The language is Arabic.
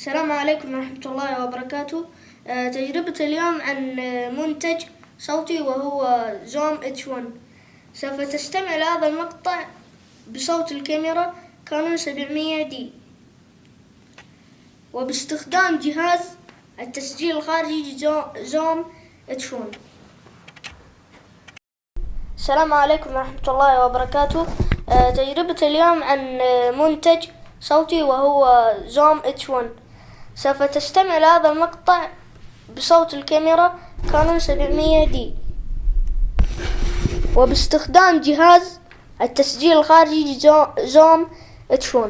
السلام عليكم ورحمة الله وبركاته. تجربة اليوم عن منتج صوتي وهو زوم H1. سوف تستمع لهذا المقطع بصوت الكاميرا كانون 700D وباستخدام جهاز التسجيل الخارجي زوم H1. السلام عليكم ورحمة الله وبركاته. تجربة اليوم عن منتج صوتي وهو زوم H1. سوف تستمع لهذا المقطع بصوت الكاميرا كانون 700D وباستخدام جهاز التسجيل الخارجي زوم H1.